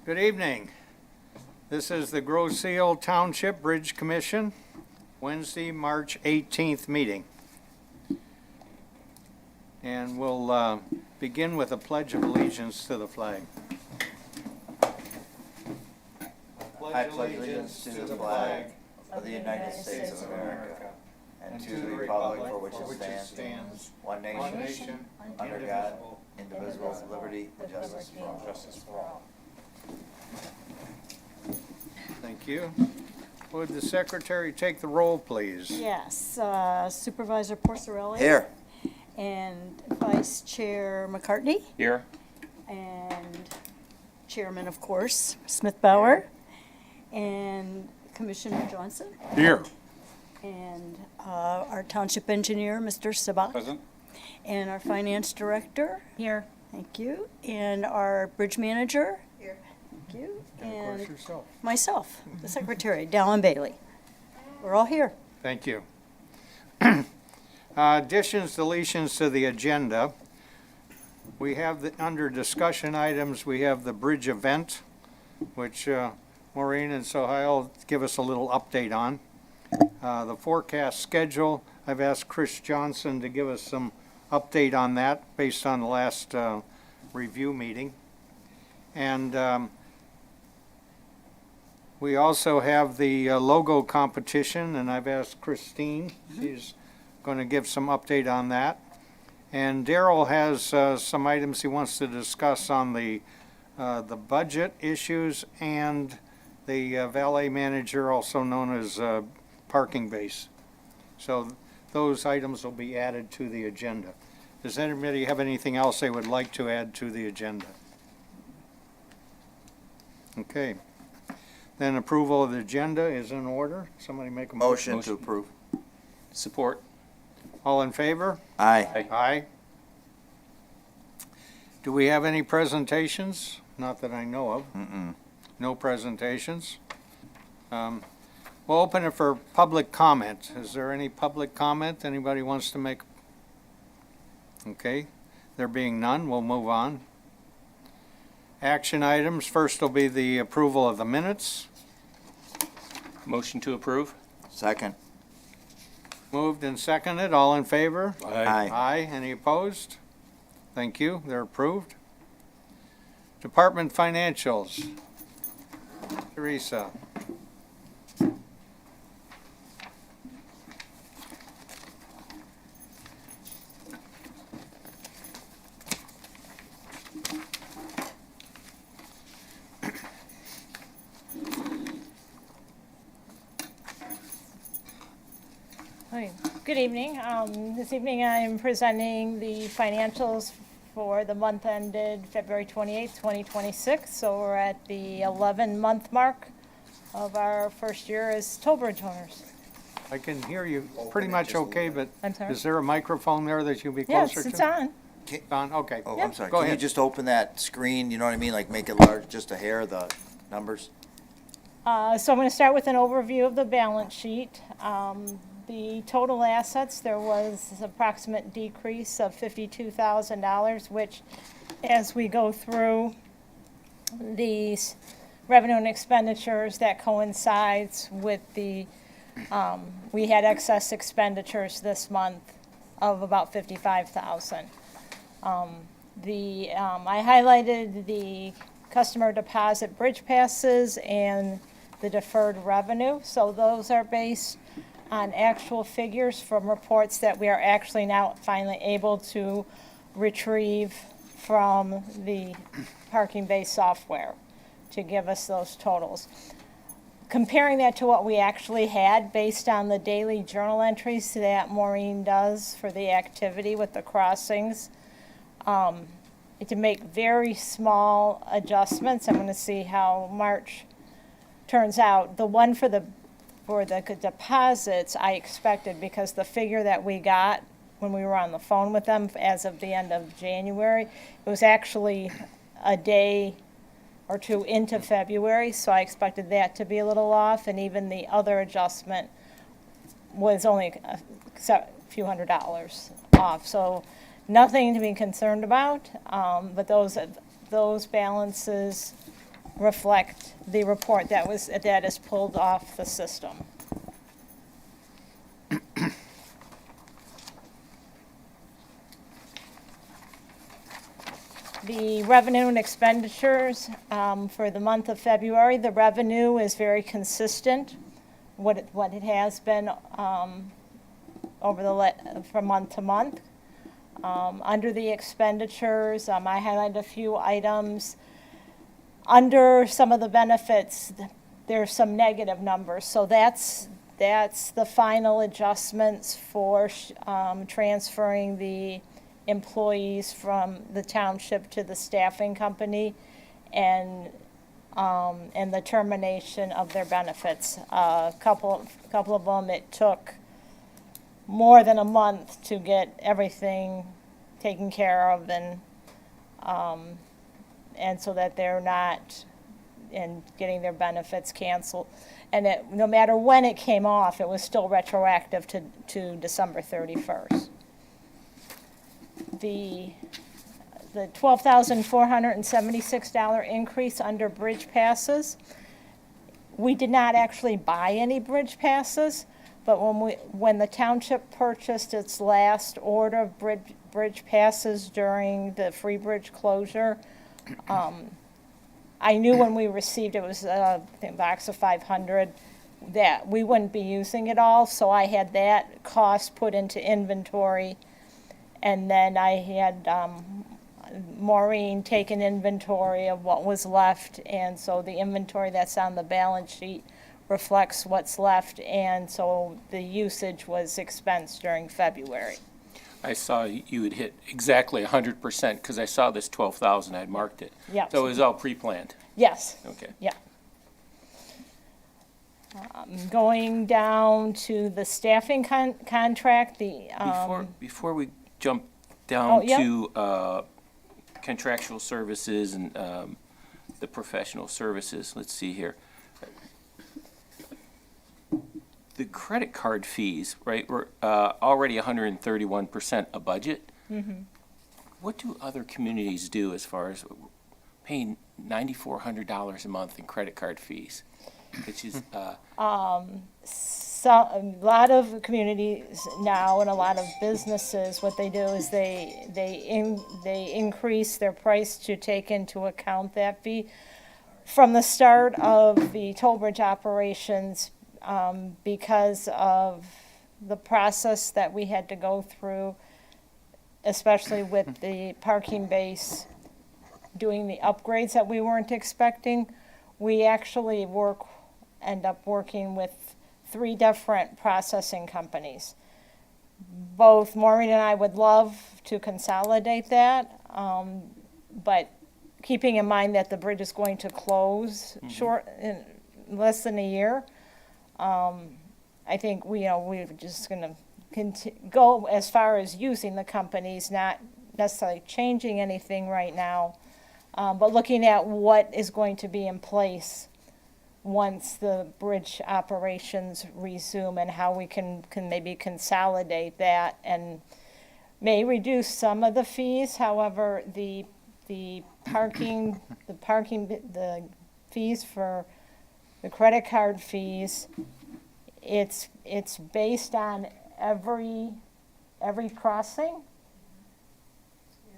Good evening. This is the Grosse Seal Township Bridge Commission, Wednesday, March 18th meeting. And we'll begin with a pledge of allegiance to the flag. I pledge allegiance to the flag of the United States of America and to the republic for which it stands, one nation, under God, indivisible, with liberty and justice for all. Thank you. Would the secretary take the roll, please? Yes, Supervisor Porcerelli. Here. And Vice Chair McCartney. Here. And Chairman, of course, Smith-Bauer. And Commissioner Johnson. Here. And our Township Engineer, Mr. Sabak. Present. And our Finance Director. Here. Thank you. And our Bridge Manager. Here. Thank you. And of course yourself. Myself, the Secretary, Dallin Bailey. We're all here. Thank you. Additions, deletions to the agenda. We have, under discussion items, we have the bridge event, which Maureen and Sohail will give us a little update on. The forecast schedule, I've asked Chris Johnson to give us some update on that based on the last review meeting. And we also have the logo competition, and I've asked Christine. She's going to give some update on that. And Daryl has some items he wants to discuss on the budget issues and the valet manager, also known as parking base. So those items will be added to the agenda. Does anybody have anything else they would like to add to the agenda? Okay. Then approval of the agenda is in order. Somebody make a motion. Motion to approve. Support. All in favor? Aye. Aye. Do we have any presentations? Not that I know of. No presentations. We'll open it for public comment. Is there any public comment anybody wants to make? Okay. There being none, we'll move on. Action items. First will be the approval of the minutes. Motion to approve. Second. Moved and seconded. All in favor? Aye. Aye. Any opposed? Thank you. They're approved. Department financials. Teresa. Hi. Good evening. This evening I am presenting the financials for the month ended February 28th, 2026. So we're at the 11-month mark of our first year as toll bridge owners. I can hear you pretty much okay, but I'm sorry? is there a microphone there that you'll be closer Yes, to? it's on. On, okay. Oh, Yeah. I'm sorry. Go Can you ahead. just open that screen, you know what I mean? Like make it large, just a hair, the numbers? So I'm going to start with an overview of the balance sheet. The total assets, there was an approximate decrease of $52,000, which as we go through these revenue and expenditures, that coincides with the, we had excess expenditures this month of about $55,000. I highlighted the customer deposit bridge passes and the deferred revenue. So those are based on actual figures from reports that we are actually now finally able to retrieve from the parking base software to give us those totals. Comparing that to what we actually had based on the daily journal entries that Maureen does for the activity with the crossings, to make very small adjustments. I'm going to see how March turns out. The one for the deposits I expected, because the figure that we got when we were on the phone with them as of the end of January, it was actually a day or two into February, so I expected that to be a little off, and even the other adjustment was only a few $100s off. So nothing to be concerned about, but those balances reflect the report that is pulled off the system. The revenue and expenditures for the month of February, the revenue is very consistent, what it has been from month to month. Under the expenditures, I highlighted a few items. Under some of the benefits, there's some negative numbers, so that's the final adjustments for transferring the employees from the township to the staffing company and the termination of their benefits. A couple of them, it took more than a month to get everything taken care of and so that they're not in getting their benefits canceled. And no matter when it came off, it was still retroactive to December 31st. The $12,476 increase under bridge passes, we did not actually buy any bridge passes, but when the township purchased its last order of bridge passes during the free bridge closure, I knew when we received it was I think a box of 500 that we wouldn't be using it all, so I had that cost put into inventory. And then I had Maureen take an inventory of what was left, and so the inventory that's on the balance sheet reflects what's left, and so the usage was expensed during February. I saw you had hit exactly 100%, because I saw this 12,000, I'd marked it. Yep. So it was all pre-planned. Yes. Okay. Yeah. Going down to the staffing contract, Before we jump down Oh, yeah. to contractual services and the professional services, let's see here. The credit card fees, right, were already 131% a budget. Mm-hmm. What do other communities do as far as paying $9,400 a month in credit card fees? Which is So a lot of communities now and a lot of businesses, what they do is they increase their price to take into account that fee. From the start of the toll bridge operations, because of the process that we had to go through, especially with the parking base, doing the upgrades that we weren't expecting, we actually end up working with 3 different processing companies. Both Maureen and I would love to consolidate that, but keeping in mind that the bridge is going to close in less than a year, I think we're just going to go as far as using the companies, not necessarily changing anything right now, but looking at what is going to be in place once the bridge operations resume and how we can maybe consolidate that and may reduce some of the fees. However, the fees for the credit card fees, it's based on every crossing,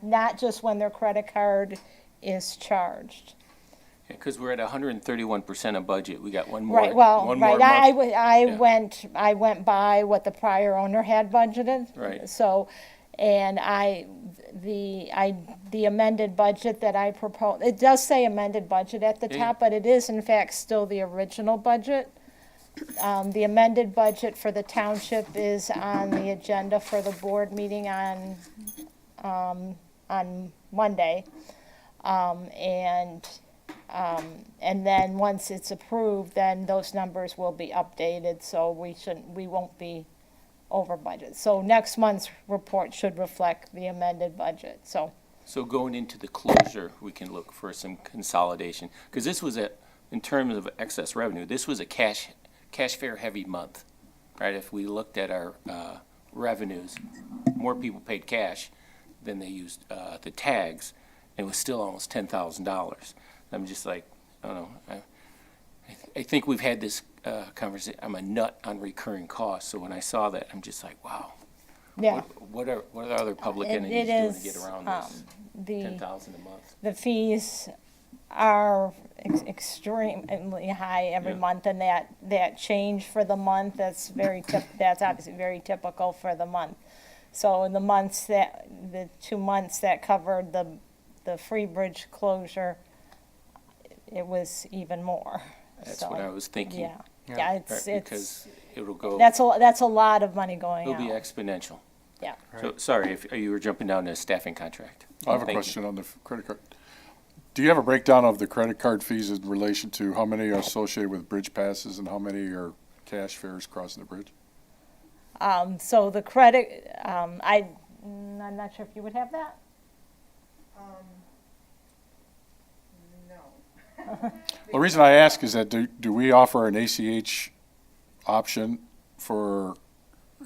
not just when their credit card is charged. because we're at 131% of budget. We got one more. Right, well, one more right, month. I went by what the prior owner had budgeted. Right. So, and the amended budget that I proposed, it does say amended budget at the Yeah. top, but it is in fact still the original budget. The amended budget for the township is on the agenda for the board meeting on Monday. And then once it's approved, then those numbers will be updated, so we won't be over budget. So next month's report should reflect the amended budget, so. So going into the closure, we can look for some consolidation, because this was in terms of excess revenue, this was a cash fare heavy month, right? If we looked at our revenues, more people paid cash than they used the tags. It was still almost $10,000. I'm just like, I don't know, I think we've had this conversation, I'm a nut on recurring costs, so when I saw that, I'm just like, wow. Yeah. What are other public It- entities it doing to is, get around this? the- 10,000 a month. The fees are extremely high every Yeah. month, and that change for the month, that's that's obviously very typical for the month. So in the 2 months that covered the free bridge closure, it was even more. That's So, what I was thinking. Yeah, Yeah. yeah, Right, it's, because it'll go, that's a lot of money going it'll be out. exponential. Yeah. So, sorry, if you were jumping down to a staffing contract. I have a Thank you. question on the credit card. Do you have a breakdown of the credit card fees in relation to how many are associated with bridge passes and how many are cash fares crossing the bridge? So the credit, I'm not sure if you would have that? The reason I ask is that do we offer an ACH option for,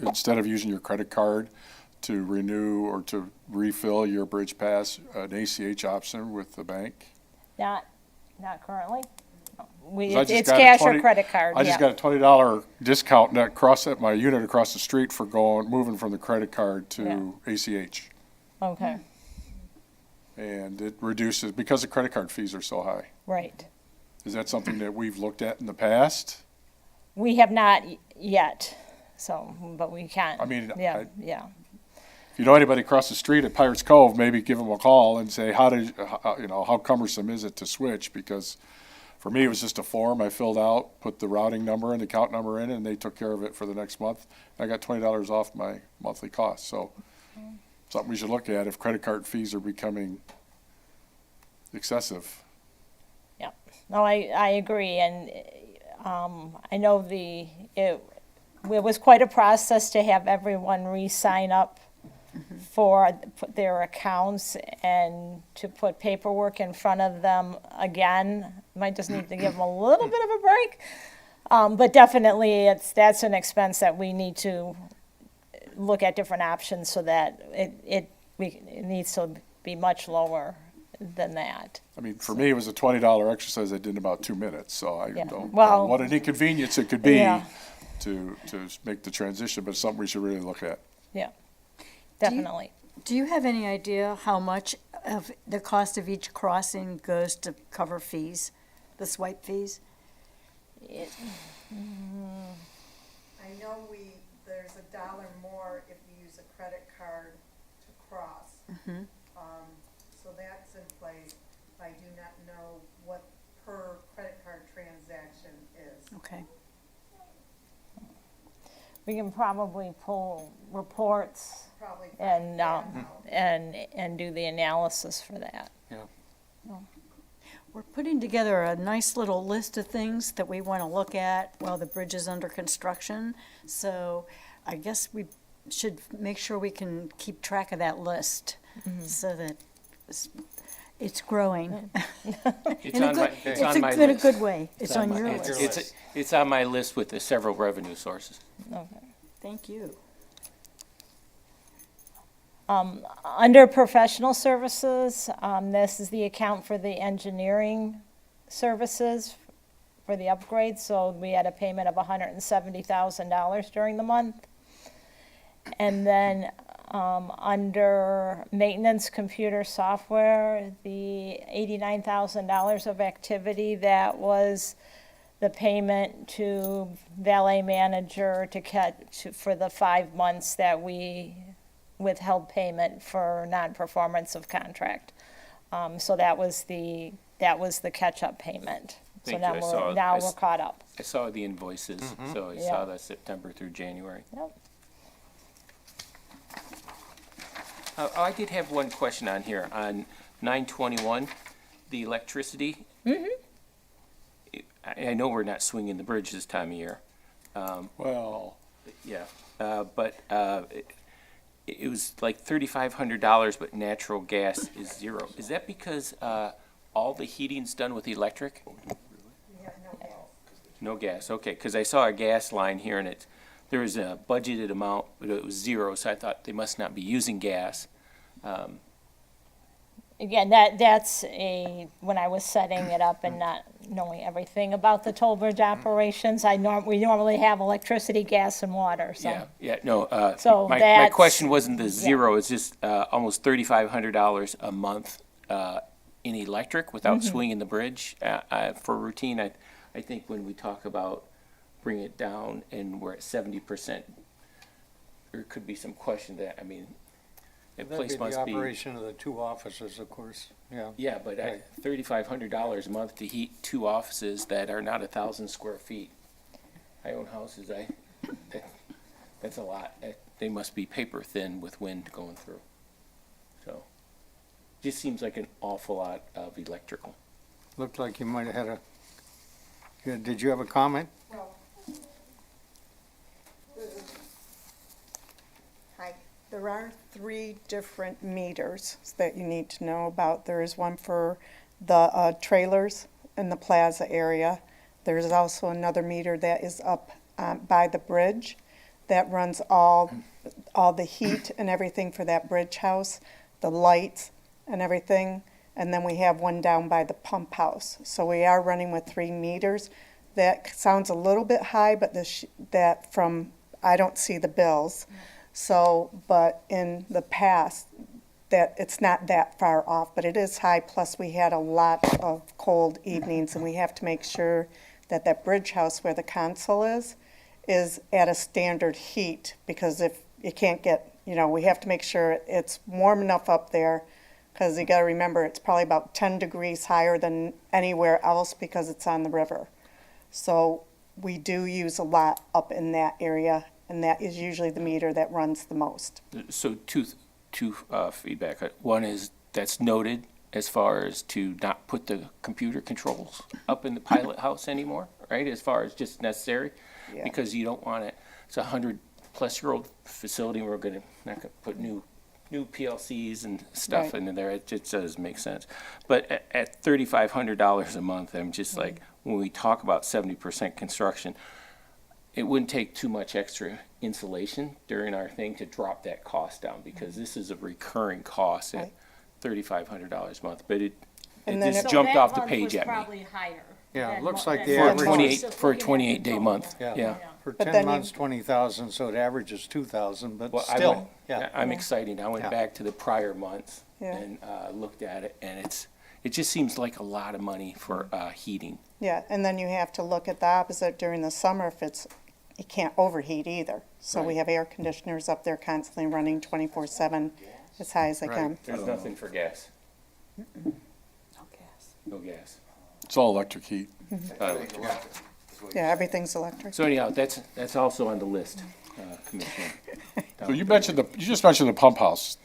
instead of using your credit card to renew or to refill your bridge pass, an ACH option with the bank? Not currently. 'Cause I just It's got a cash or 20 credit card, I just yeah. got a $20 discount at my unit across the street for moving from the credit card to ACH. Okay, And it reduces, because the credit card fees are so high. right. Is that something that we've looked at in the past? We have not yet, so, but we can. I mean, Yeah, yeah. If you know anybody across the street at Pirates Cove, maybe give them a call and say, how cumbersome is it to switch? Because for me, it was just a form I filled out, put the routing number and the account number in, and they took care of it for the next month. I got $20 off my monthly cost, so something we should look at if credit card fees are becoming excessive. Yeah, no, I agree, and, I know it was quite a process to have everyone re-sign up for their accounts and to put paperwork in front of them again. Might just need to give them a little bit of a break. But definitely, that's an expense that we need to look at different options so that it needs to be much lower than that. I mean, for me, it was a $20 exercise I did in about 2 minutes, so I Yeah. don't Well, know what an inconvenience it could be Yeah. to make the transition, but it's something we should really look at. Yeah, definitely. Do you have any idea how much of the cost of each crossing goes to cover fees, the swipe fees? I know there's $1 more if you use a credit card to cross. So that's in place. I do not know what per credit card transaction is. Okay. We can probably pull reports Probably find and, that out. and do the analysis for that. We're putting together a nice little list of things that we want to look at while the bridge is under construction. So I guess we should make sure we can keep track of that list so that it's growing. It's on my, it's on my in a list. good way. It's on your It's- list. It's on my list with the several revenue sources. Okay. Thank you. Under professional services, this is the account for the engineering services for the upgrades. So we had a payment of $170,000 during the month. And then under maintenance computer software, the $89,000 of activity, that was the payment to valet manager for the 5 months that we withheld payment for non-performance of contract. So that was the catch-up payment. So Thank now you. we're caught up. I saw the invoices, so I Yeah. saw the September through January. Yep. I did have one question on here, on 921, the electricity. I know we're not swinging the bridge this time of year, Well, yeah, but it was like $3,500, but natural gas is zero. Is that because all the heating's done with electric? We have no gas. No gas, okay, because I saw a gas line here and there was a budgeted amount, but it was zero, so I thought they must not be using gas. Again, that's when I was setting it up and knowing everything about the toll bridge operations. We normally have electricity, gas, and water, so. Yeah, no, So my that's- question wasn't the zero, it's just, almost $3,500 a month, in electric without swinging the bridge. For routine, I think when we talk about bring it down and we're at 70%, there could be some question that, I mean, the That'd place be the must be. operation of the two offices, of course, yeah. Yeah, but Right. $3,500 a month to heat two offices that are not 1,000 square feet. I own houses, that's a lot. They must be paper thin with wind going through. So, just seems like an awful lot of electrical. Looked like you might have had did you have a comment? Hi, there are 3 different meters that you need to know about. There is one for the trailers in the plaza area. There's also another meter that is up by the bridge that runs all the heat and everything for that bridge house, the lights and everything. And then we have one down by the pump house. So we are running with 3 meters. That sounds a little bit high, but I don't see the bills. So, but in the past, that it's not that far off, but it is high. Plus, we had a lot of cold evenings, and we have to make sure that that bridge house where the console is at a standard heat, because if you can't get, we have to make sure it's warm enough up there, because you got to remember it's probably about 10 degrees higher than anywhere else because it's on the river. So we do use a lot up in that area, and that is usually the meter that runs the most. So two feedback. One is that's noted as far as to not put the computer controls up in the pilot house anymore, right? As far as just necessary, Yeah. because you don't want it. It's 100-plus-year-old facility. We're not gonna put new PLCs and stuff Right. in there. It just doesn't make sense. But at $3,500 a month, I'm just like, when we talk about 70% construction, it wouldn't take too much extra insulation during our thing to drop that cost down, because this is a recurring cost at Right. $3,500 a month. But it And then just it- jumped off the page at me. higher. Yeah, it than looks what- like than the what average- we're 28 just for a looking at 28-day total. month. Yeah. Yeah. For But 10 then you- months, 20,000, so it averages 2,000, but Well, I still, went- yeah. I'm excited. I went Yeah. back to the prior months Yeah. and looked at it, and it just seems like a lot of money for heating. Yeah, and then you have to look at the opposite during the summer if it can't overheat either. So we Right. have air conditioners up there constantly running 24/7 as high as they Right. can. There's nothing for gas, No gas. no gas. It's all electric heat. Yeah, everything's electric. So anyhow, that's also on the list, Commissioner. So you just mentioned the pump house.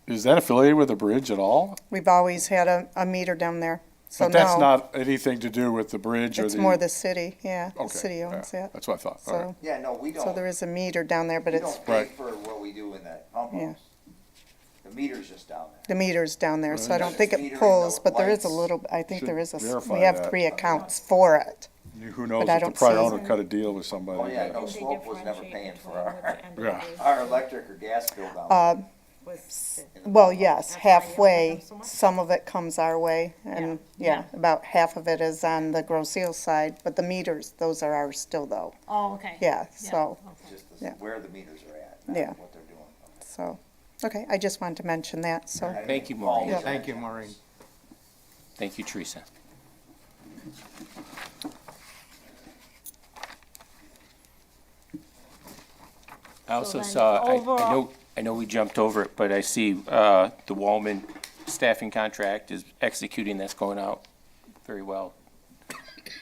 Is that affiliated with the bridge at all? We've always had a meter down there. So But that's no, not anything to do with the bridge or the? it's more the city, yeah. The Okay, city owns yeah, that. That's what I thought. All right. So, Yeah, no, we don't. so there is a meter down there, but We it's, don't pay Right. for what we do in that pump Yeah. house. The meter's just down there. the meter's down there, so I don't Right. think Meter it and pulls, the but there is a lights. little, I think Should there is verify we have that. 3 accounts for it. Who knows But I if the don't prior see- owner cut a deal with somebody? Oh, yeah, that- no, And they Slope was never differentiate paying between for what the end of Yeah. it is. our electric or gas bill down Uh, there. in the Well, pump yes, That's why you only halfway, have so much. some of it comes our way, and, Yeah. yeah, about half of it is on the Grosse Ile side, but the meters, those are ours still though, Oh, okay. yeah, so, Okay. house. Just Yeah. where the meters are at, Yeah. not what they're doing. so, okay, I just wanted to mention that, so. Thank you, Maureen. Yeah. Thank you, Maureen. Thank you, Teresa. I also then saw, overall- I know we jumped over it, but I see the Wallman staffing contract is executing, that's going out very well.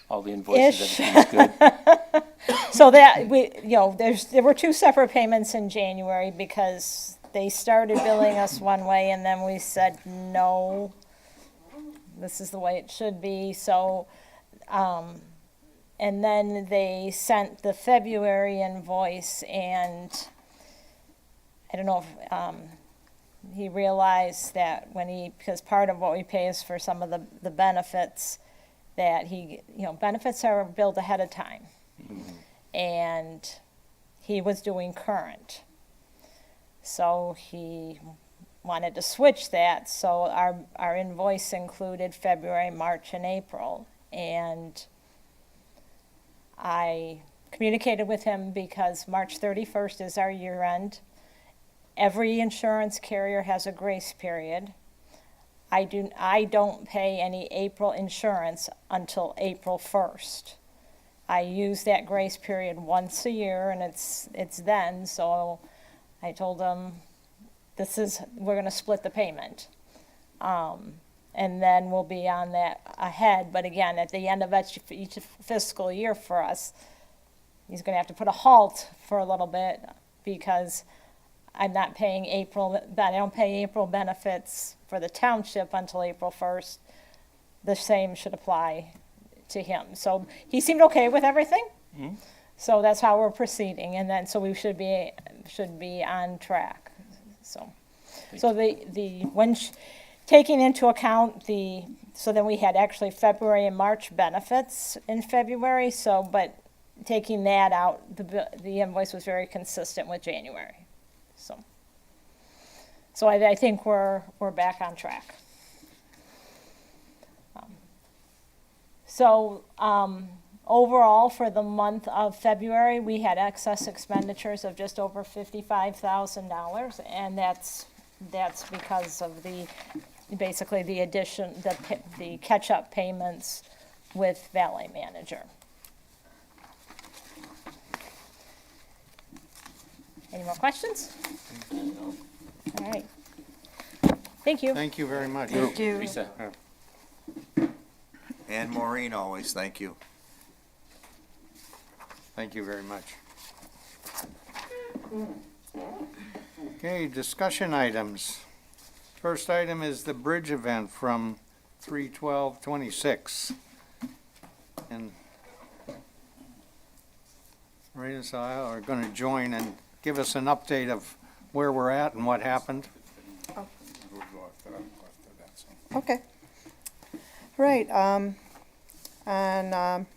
All the invoices, Ish. everything's good. So that, there were 2 separate payments in January because they started billing us one way and then we said, no, this is the way it should be, so, and then they sent the February invoice and I don't know if, he realized that because part of what we pay is for some of the benefits, that benefits are billed ahead of time. And he was doing current. So he wanted to switch that, so our invoice included February, March, and April. and I communicated with him because March 31st is our year end. Every insurance carrier has a grace period. I don't pay any April insurance until April 1st. I use that grace period once a year, and it's then, so I told him, we're gonna split the payment. And then we'll be on that ahead, but again, at the end of each fiscal year for us, he's gonna have to put a halt for a little bit, because I'm not paying I don't pay April benefits for the township until April 1st. The same should apply to him. So he seemed okay with everything. So that's how we're proceeding, and then, so we should be on track. So taking into account so then we had actually February and March benefits in February, but taking that out, the invoice was very consistent with January. So I think we're back on track. Overall, for the month of February, we had excess expenditures of just over $55,000, and that's because of basically the addition, the catch-up payments with Valet Manager. Any more questions? All right. Thank you. Thank you very much. Thank you. Teresa? And Maureen, always, thank you. Thank you very much. Okay, discussion items. First item is the bridge event from 3/12/26. And Rita and I are going to join and give us an update of where we're at and what happened. Okay. Right, on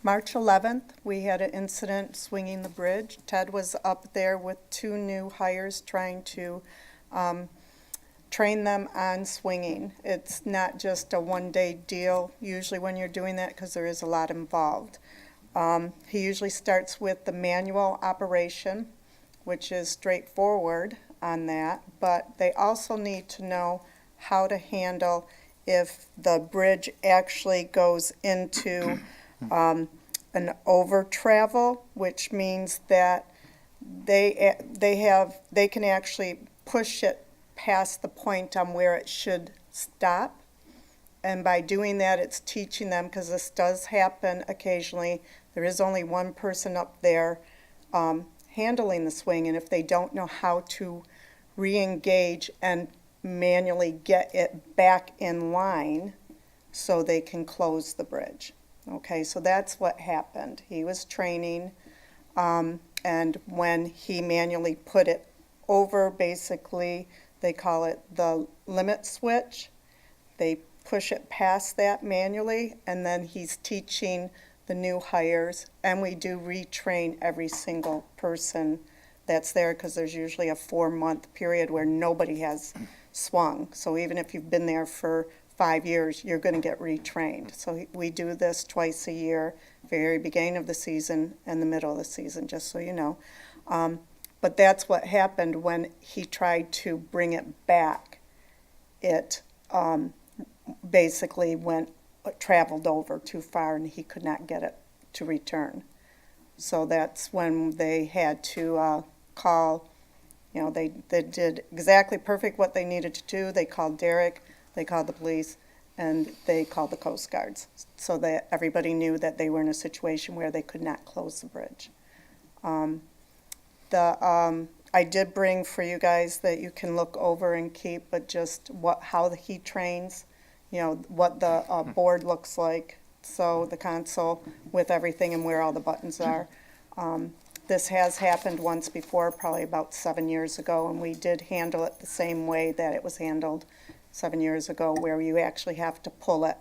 March 11th, we had an incident swinging the bridge. Ted was up there with 2 new hires trying to train them on swinging. It's not just a one-day deal usually when you're doing that, because there is a lot involved. He usually starts with the manual operation, which is straightforward on that, but they also need to know how to handle if the bridge actually goes into an over travel, which means that they can actually push it past the point on where it should stop. And by doing that, it's teaching them, because this does happen occasionally. There is only one person up there handling the swing, and if they don't know how to re-engage and manually get it back in line so they can close the bridge. Okay, so that's what happened. He was training, and when he manually put it over, basically, they call it the limit switch. They push it past that manually, and then he's teaching the new hires, and we do retrain every single person that's there, because there's usually a 4-month period where nobody has swung. So even if you've been there for 5 years, you're going to get retrained. So we do this twice a year, very beginning of the season and the middle of the season, just so you know. But that's what happened when he tried to bring it back. It basically traveled over too far, and he could not get it to return. So that's when they had to call. You know, they did exactly perfect what they needed to do. They called Derek, they called the police, and they called the Coast Guards, so that everybody knew that they were in a situation where they could not close the bridge. I did bring for you guys that you can look over and keep, but just how he trains, you know, what the board looks like, so the console with everything and where all the buttons are. This has happened once before, probably about 7 years ago, and we did handle it the same way that it was handled 7 years ago, where you actually have to pull it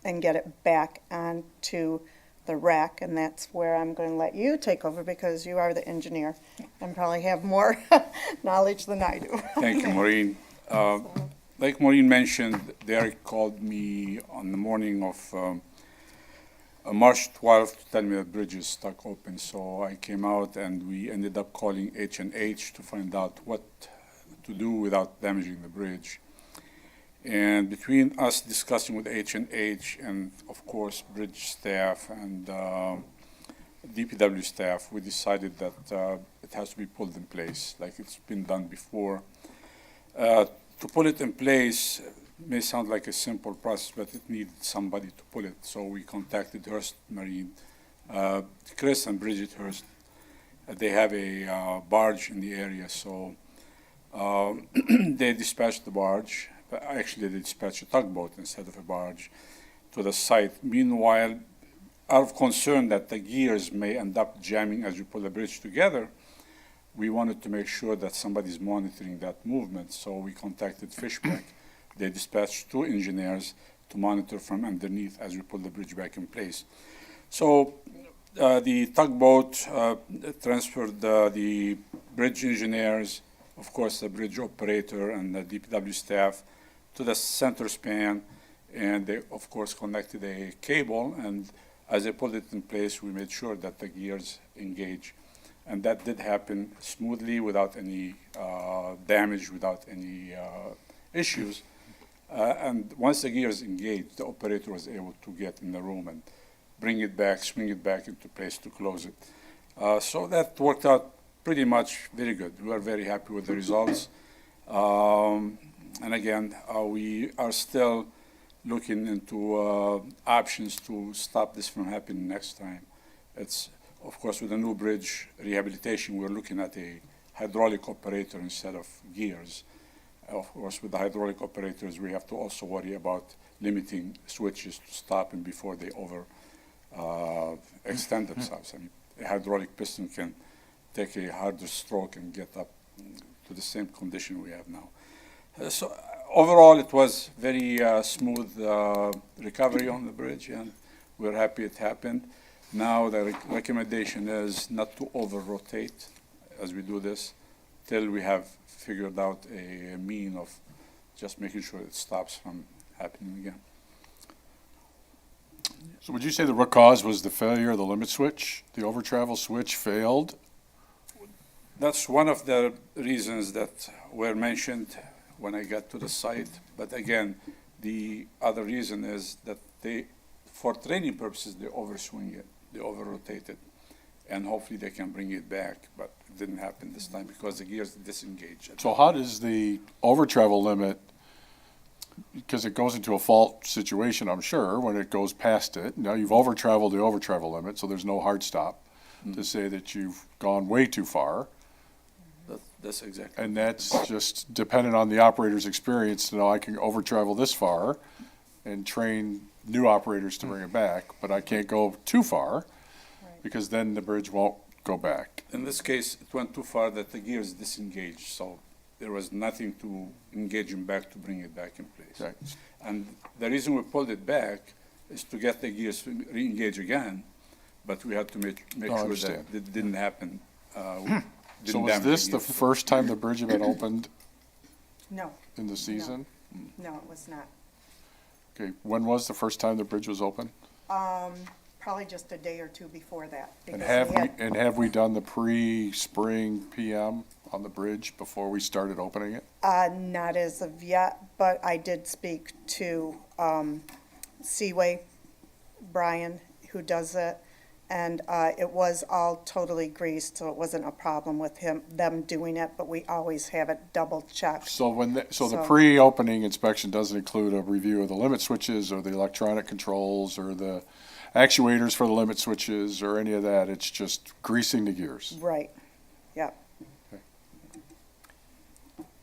and get it back onto the rack, and that's where I'm going to let you take over, because you are the engineer and probably have more knowledge than I do. Thank you, Maureen. Like Maureen mentioned, Derek called me on the morning of March 12th to tell me the bridge is stuck open. So I came out and we ended up calling H&H to find out what to do without damaging the bridge. And between us discussing with H&H and of course bridge staff and DPW staff, we decided that it has to be pulled in place like it's been done before. To pull it in place may sound like a simple process, but it needed somebody to pull it. So we contacted Hearst Marine, Chris and Bridget Hearst. They have a barge in the area, so they dispatched the barge. But actually, they dispatched a tugboat instead of a barge to the site. Meanwhile, out of concern that the gears may end up jamming as you pull the bridge together, we wanted to make sure that somebody's monitoring that movement. So we contacted Fishback. They dispatched 2 engineers to monitor from underneath as we pull the bridge back in place. So the tugboat transferred the bridge engineers, of course the bridge operator and the DPW staff to the center span, and they of course connected a cable, and as they pulled it in place we made sure that the gears engage. And that did happen smoothly without any damage, without any issues. And once the gears engaged, the operator was able to get in the room and bring it back, swing it back into place to close it. So that worked out pretty much very good. We are very happy with the results. And again, we are still looking into options to stop this from happening next time. It's, of course, with the new bridge rehabilitation, we're looking at a hydraulic operator instead of gears. Of course, with the hydraulic operators, we have to also worry about limiting switches to stop them before they extend themselves. I mean, a hydraulic piston can take a harder stroke and get up to the same condition we have now. So overall, it was very smooth recovery on the bridge, and we're happy it happened. Now the recommendation is not to over-rotate as we do this till we have figured out a mean of just making sure it stops from happening again. So would you say the root cause was the failure of the limit switch? The over-travel switch failed? That's one of the reasons that were mentioned when I got to the site. But again, the other reason is that for training purposes, they overswing it, they over-rotate it, and hopefully they can bring it back. But it didn't happen this time because the gears disengaged. So how does the over-travel limit, because it goes into a fault situation, I'm sure, when it goes past it. Now you've over-traveled the over-travel limit, so there's no hard stop to say that you've gone way too far. That's exactly. And that's just dependent on the operator's experience to know I can over-travel this far and train new operators to bring it back, but I can't go too far because then the bridge won't go back. In this case, it went too far that the gears disengaged, so there was nothing to engage them back to bring it back in place. Right. And the reason we pulled it back is to get the gears to re-engage again, but we had to make I sure understand. that it didn't happen. So was this the first time the bridge had been opened No, in the season? no, it was not. Okay, when was the first time the bridge was open? Probably just a day or two before that. And because have we done the pre-spring PM on the bridge before we started opening it? Not as of yet, but I did speak to Seaway, Brian, who does it, and it was all totally greased, so it wasn't a problem with them doing it, but we always have it double checked. So the So- pre-opening inspection doesn't include a review of the limit switches or the electronic controls or the actuators for the limit switches or any of that? It's just greasing the gears? Right, yep.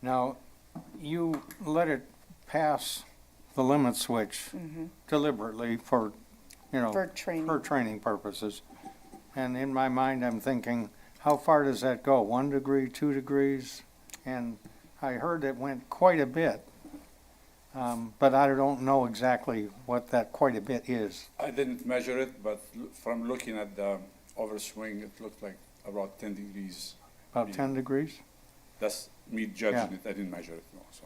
Now, you let it pass the limit switch deliberately for, you know, For training. for training purposes. And in my mind, I'm thinking, how far does that go? 1 degree, 2 degrees? And I heard it went quite a bit. But I don't know exactly what that quite a bit is. I didn't measure it, but from looking at the overswing, it looked like about 10 degrees. About 10 degrees? That's me judging Yeah. it. I didn't measure it, no, so.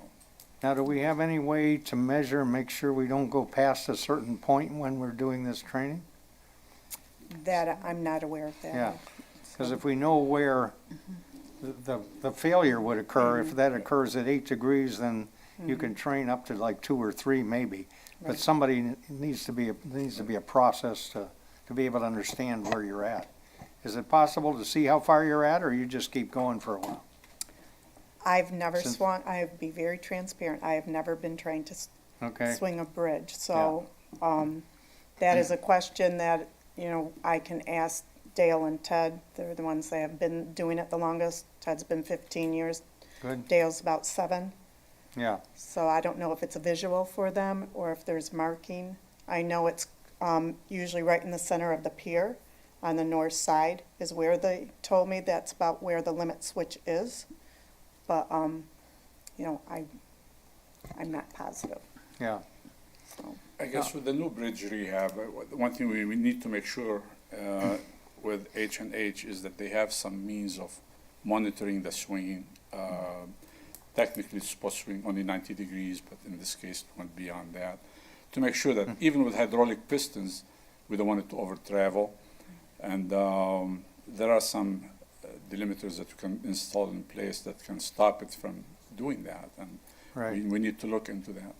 Now, do we have any way to measure, make sure we don't go past a certain point when we're doing this training? That, I'm not aware of that. Yeah, because if we know where the failure would occur, if that occurs at 8 degrees, then you can train up to like 2 or 3 maybe. But Right. somebody needs to be a process to be able to understand where you're at. Is it possible to see how far you're at, or you just keep going for a while? I've never Since- swung, I have to be very transparent, I have never been trying to Okay, swing a bridge, so, that is a question that, you know, I can ask Dale and Ted. They're the ones that have been doing it the longest. Ted's been 15 years, good, Dale's about 7. yeah, So I don't know if it's a visual for them or if there's marking. I know it's usually right in the center of the pier on the north side is where they told me that's about where the limit switch is. But, you know, I'm not positive, yeah, so. I guess with the new bridge rehab, one thing we need to make sure with H&H is that they have some means of monitoring the swinging. Technically, it's supposed to swing only 90 degrees, but in this case, it went beyond that. To make sure that even with hydraulic pistons, we don't want it to over travel. And there are some delimiters that you can install in place that can stop it from doing that. And right. we need to look into that.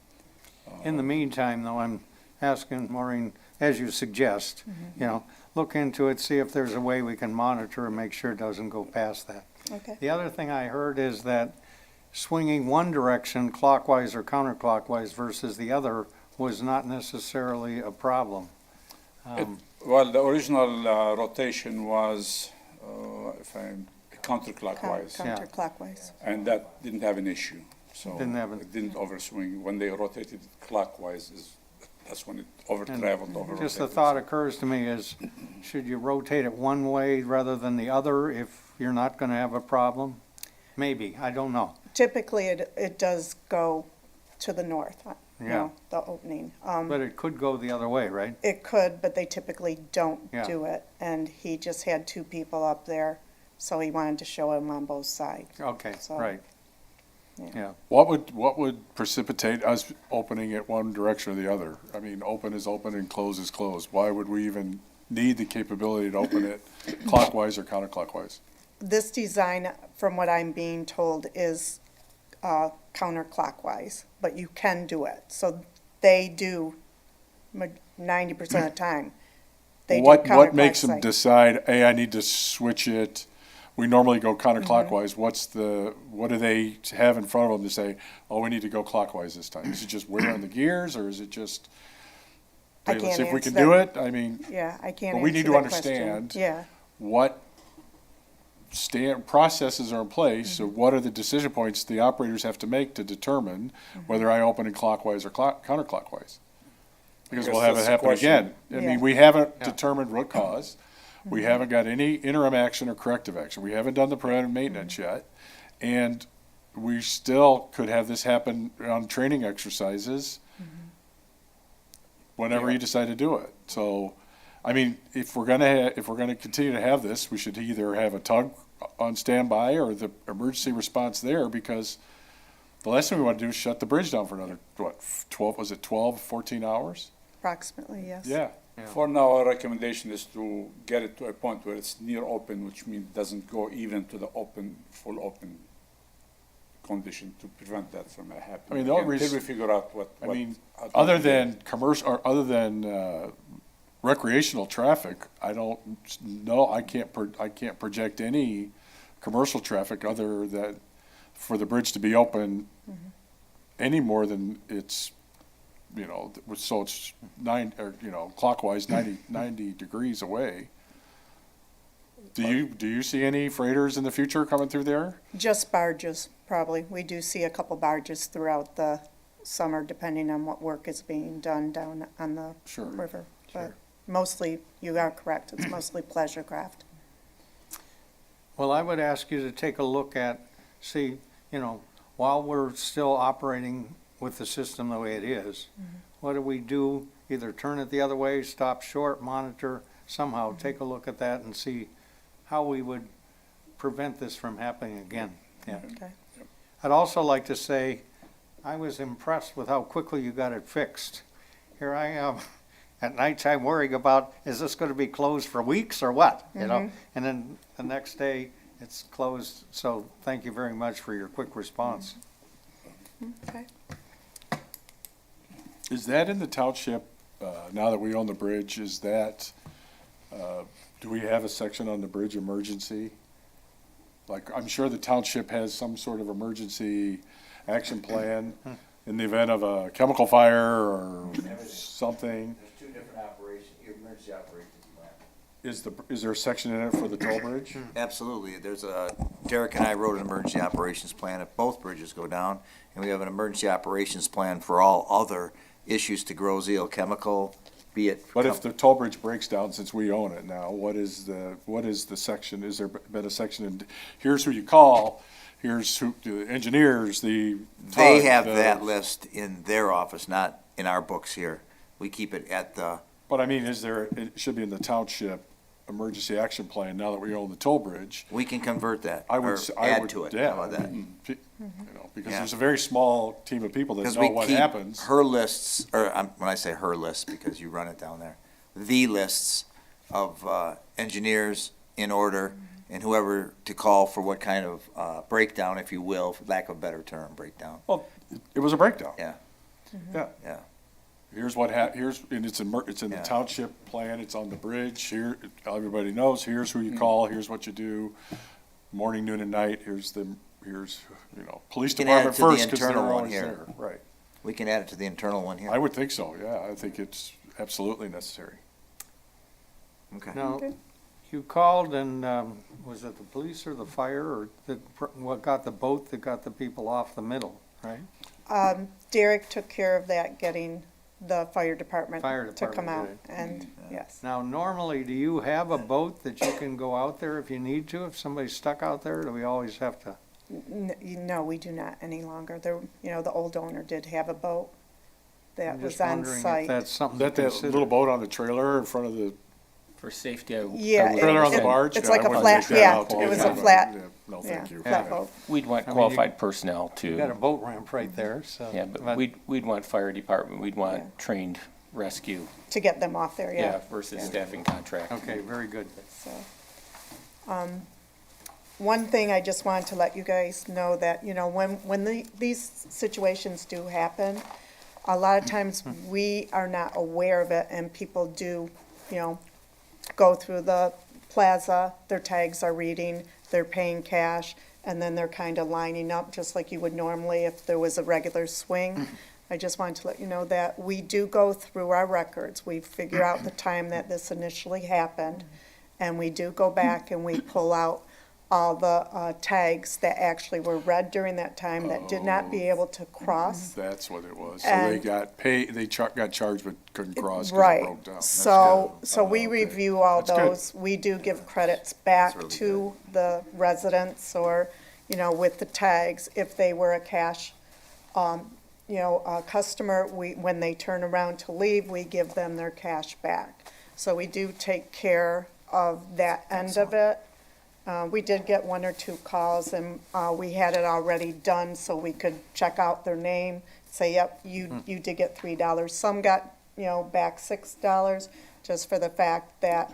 In the meantime, though, I'm asking Maureen, as you suggest, you know, look into it, see if there's a way we can monitor and make sure it doesn't go past that. Okay. The other thing I heard is that swinging one direction clockwise or counterclockwise versus the other was not necessarily a problem. Well, the original rotation was, if I'm counterclockwise, Yeah. Counterclockwise. and that didn't have an issue. So Didn't have an- it didn't overswing. When they rotated clockwise, that's when it over traveled, over. Just the thought occurs to me is, should you rotate it one way rather than the other if you're not gonna have a problem? Maybe, I don't know. Typically, it does go to the north, you Yeah. know, the opening. But it could go the other way, right? It could, but they typically don't Yeah. do it. And he just had 2 people up there, so he wanted to show him on both sides. Okay, So- right. Yeah. Yeah, What would precipitate us opening it one direction or the other? I mean, open is open and close is closed. Why would we even need the capability to open it clockwise or counterclockwise? This design, from what I'm being told, is counterclockwise, but you can do it. So they do 90% of the time. They do What makes them counterclockwise. decide, hey, I need to switch it? We normally go counterclockwise. What do they have in front of them to say, oh, we need to go clockwise this time? Is it just wear on the gears, or is it just, I hey, let's see if can't we can answer do that. it? I mean, Yeah, I can't But we answer need to that question. understand- Yeah, what processes are in place, so Mm-hmm. what are the decision points the operators have to make to determine Mm-hmm. whether I open it clockwise or counterclockwise? Because guess we'll have it that's the happen question. again. I Yeah. mean, we haven't Yeah. determined root cause. Mm-hmm. We haven't got any interim action or corrective action. We haven't done the preventive maintenance Mm-hmm. yet. And we still could have this happen on training exercises Mm-hmm. whenever Yeah. you decide to do it. So, I mean, if we're gonna continue to have this, we should either have a tug on standby or the emergency response there, because the last thing we want to do is shut the bridge down for another, 14 hours? approximately, yes. Yeah. For now, our recommendation is to get it to a point where it's near open, which means it doesn't go even to the full open condition to prevent that from happening. I mean, the only Until reason- we figure out what. I mean, how to other do than commercial, or other than recreational traffic, I don't know, I can't project any commercial traffic other than, for the bridge to be open any more than it's, you know, so it's clockwise 90 degrees away. Do you see any freighters in the future coming through there? Just barges, probably. We do see a couple barges throughout the summer, depending on what work is being done down on the Sure, river. But sure. mostly, you are correct, it's mostly pleasure craft. well, I would ask you to take a look at, see, you know, while we're still operating with the system the way it is, what do we do? Either turn it the other way, stop short, monitor, somehow take a look at that and see how we would prevent this from happening again. Yeah. Okay. I'd also like to say, I was impressed with how quickly you got it fixed. Here I am at nighttime worrying about, is this gonna be closed for weeks or what, you know? And then the next day, it's closed, so thank you very much for your quick response. Okay. Is that in the township, now that we own the bridge, is that, do we have a section on the bridge emergency? Like, I'm sure the township has some sort of emergency action plan in the event of a chemical fire or something. There's two different operations, emergency operations plan. Is there a section in it for the toll bridge? Absolutely. Derek and I wrote an emergency operations plan if both bridges go down, and we have an emergency operations plan for all other issues to grow zeal, chemical, be it. But if the toll bridge breaks down, since we own it now, what is the section? Is there been a section, and here's who you call, here's who, the engineers, They tug, have the- that list in their office, not in our books here. We keep it at the, But I mean, it should be in the township emergency action plan now that we own the toll bridge. we can convert that, I would, or s- add to it. yeah, How about that? Because Yeah. there's a very small team of people that Because know we what keep happens. her lists, or when I say her lists, because you run it down there, the lists of engineers in order, and whoever to call for what kind of breakdown, if you will, for lack of a better term, breakdown. It was a breakdown. Yeah. Yeah. Yeah. Here's and it's in the Yeah. township plan, it's on the bridge, here, everybody knows, here's who you call, here's what you do, morning, noon, and night, here's, police You can add it department to the first, because they're internal one always here. there, right. We can add it to the internal one here. I would think so, yeah, I think it's absolutely necessary. Okay. Now, Okay. you called and, was it the police or the fire, or what got the boat that got the people off the middle, right? Derek took care of that, getting the fire department Fire to come out, department and, yes. Now, normally, do you have a boat that you can go out there if you need to, if somebody's stuck out there, or do we always have to? No, we do not any longer. There, the old owner did have a boat that I'm was just on wondering if site. that's something Is to that that consider. little boat on the trailer in front of the For safety, I Yeah, would trailer on the it- barge? it's Yeah, like I a wouldn't flat- take that yeah, out. it was Yeah, a flat- yeah, no, Yeah, thank you. flat boat. We'd want I mean, qualified personnel You got a to, boat ramp right there, so. yeah, but we'd want fire department, we'd Yeah. want trained rescue, To get them off there, yeah, yeah. versus Yeah. staffing contract. Okay, very good. So, one thing I just wanted to let you guys know that, when these situations do happen, a lot of times we are not aware of it, and people do, go through the plaza, their tags are reading, they're paying cash, and then they're kind of lining up, just like you would normally if there was a regular swing. I just wanted to let you know that we do go through our records. We figure out the time that this initially happened, and we do go back and we pull out all the tags that actually were read during that time that did not be able to cross. That's what it was. So they And- got got charged but couldn't cross because it Right. broke down. That's So good. we Okay. review all That's good. those. We do give credits back really to the residents or, with the tags. If they were a cash, a customer, when they turn around to leave, we give them their cash back. So we do take care of that end of it. We did get one or two calls, and we had it already done, so we could check out their name, say, yep, you did get $3. Some got, back $6, just for the fact that,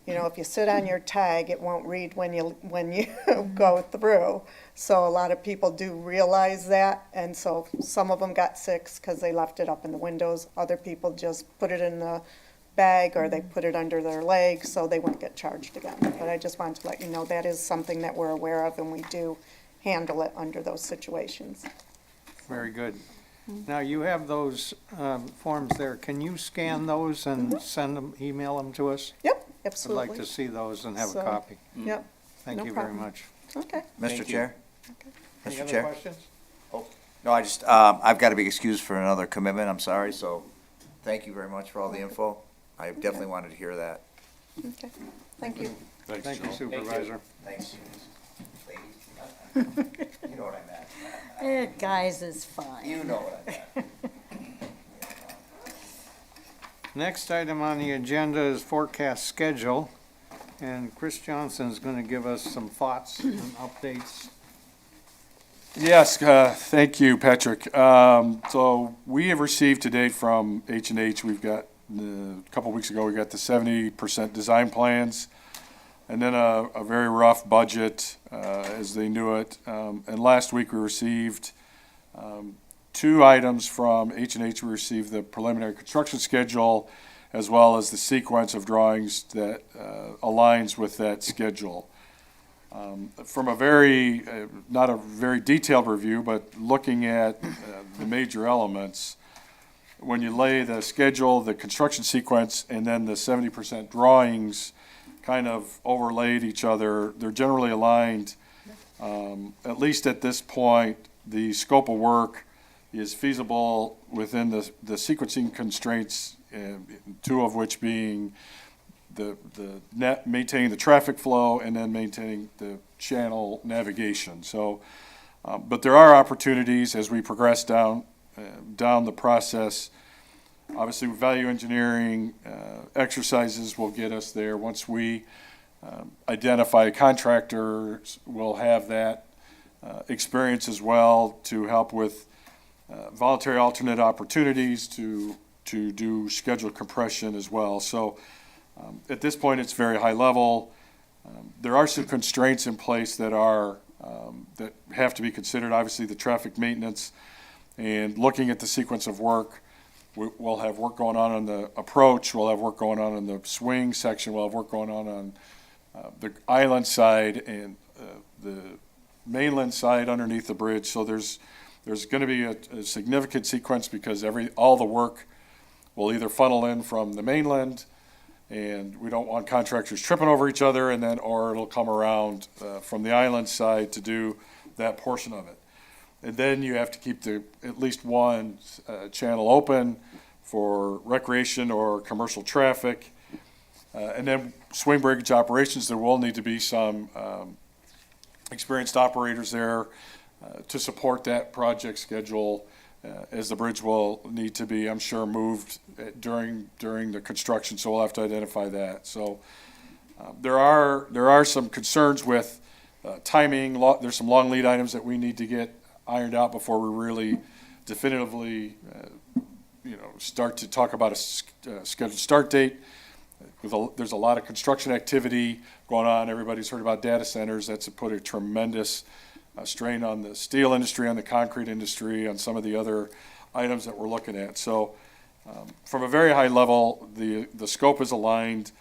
if you sit on your tag, it won't read when you go through. So a lot of people do realize that, and so some of them got 6 because they left it up in the windows. Other people just put it in the bag, or they put it under their leg, so they wouldn't get charged again. But I just wanted to let you know that is something that we're aware of, and we do handle it under those situations. Very good. Now, you have those forms there. Can you scan those and send them, email them to us? Yep, I'd absolutely. like to see those and have a So- copy. Yep, Thank no you very problem. much. okay. Mr. Thank you. Chair? Any Mr. other Chair? questions? No, I've got to be excused for another commitment, I'm sorry, so thank you very much for all the info. I definitely wanted to hear that. Okay, thank you. Thanks, Thank you, Joe. Supervisor. Thanks, ladies. You know what I meant. Guys is fine. You know what I meant. Next item on the agenda is forecast schedule, and Chris Johnson's going to give us some thoughts and updates. Yes, thank you, Patrick. So we have received today from H&H, we've got A couple weeks ago, we got the 70% design plans, and then a very rough budget as they knew it. And last week, we received 2 items from H&H. We received the preliminary construction schedule as well as the sequence of drawings that aligns with that schedule. From a very, not a very detailed review, but looking at the major elements, when you lay the schedule, the construction sequence, and then the 70% drawings kind of overlaid each other, they're generally aligned. At least at this point, the scope of work is feasible within the sequencing constraints, 2 of which being the maintaining the traffic flow and then maintaining the channel navigation. So, but there are opportunities as we progress down the process. Obviously, value engineering exercises will get us there. Once we identify a contractor, we'll have that experience as well to help with voluntary alternate opportunities to do scheduled compression as well. So at this point, it's very high level. There are some constraints in place that are that have to be considered. Obviously, the traffic maintenance and looking at the sequence of work. We'll have work going on the approach. We'll have work going on in the swing section. We'll have work going on the island side and the mainland side underneath the bridge. So there's going to be a significant sequence because all the work will either funnel in from the mainland, and we don't want contractors tripping over each other, or it'll come around from the island side to do that portion of it. And then you have to keep at least one channel open for recreation or commercial traffic. And then swing breakage operations, there will need to be some experienced operators there to support that project schedule, as the bridge will need to be, I'm sure, moved during the construction, so we'll have to identify that. So there are some concerns with timing. There's some long lead items that we need to get ironed out before we really definitively start to talk about a scheduled start date. There's a lot of construction activity going on. Everybody's heard about data centers. That's put a tremendous strain on the steel industry, on the concrete industry, on some of the other items that we're looking at. So from a very high level, the scope is aligned.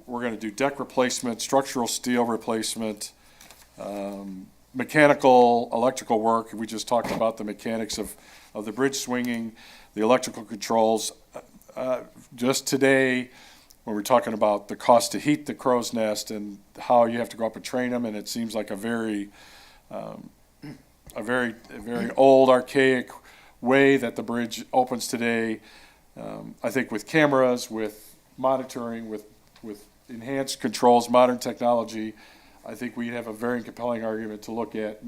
We're going to do deck replacement, structural steel replacement, mechanical, electrical work. We just talked about the mechanics of the bridge swinging, the electrical controls. Just today, when we're talking about the cost to heat the crow's nest and how you have to go up and train them, and it seems like a very old, archaic way that the bridge opens today. I think with cameras, with monitoring, with enhanced controls, modern technology, I think we have a very compelling argument to look at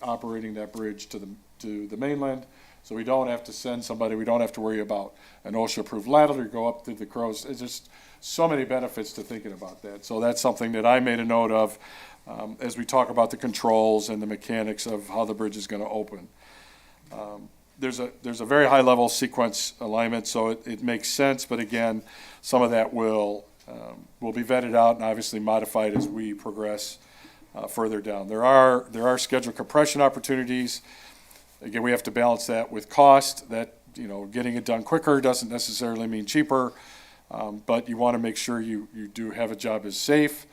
operating that bridge to the mainland. So we don't have to send somebody, we don't have to worry about an OSHA-approved ladder to go up through the crows. It's just so many benefits to thinking about that. So that's something that I made a note of as we talk about the controls and the mechanics of how the bridge is going to open. There's a very high-level sequence alignment, so it makes sense, but again, some of that will be vetted out and obviously modified as we progress further down. There are scheduled compression opportunities. Again, we have to balance that with cost. That, getting it done quicker doesn't necessarily mean cheaper, but you want to make sure you do have a job that's safe,